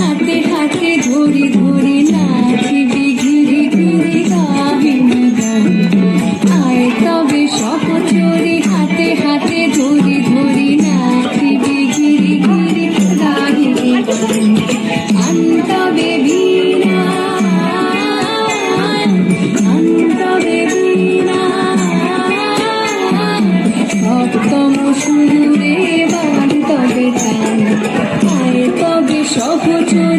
হাতে হাতে ধরি ধরি নাচিবি ঘিরি ঘিরি গাহিন গান। আয় তবে সহচরি হাতে হাতে ধরি ধরি নাচিবি ঘিরি ঘিরি গাহিন গান। আন্তবে বীণা আন্তবে বীণা সপ্তম সুরে বাঁধবে টান। আয় তবে সহচরি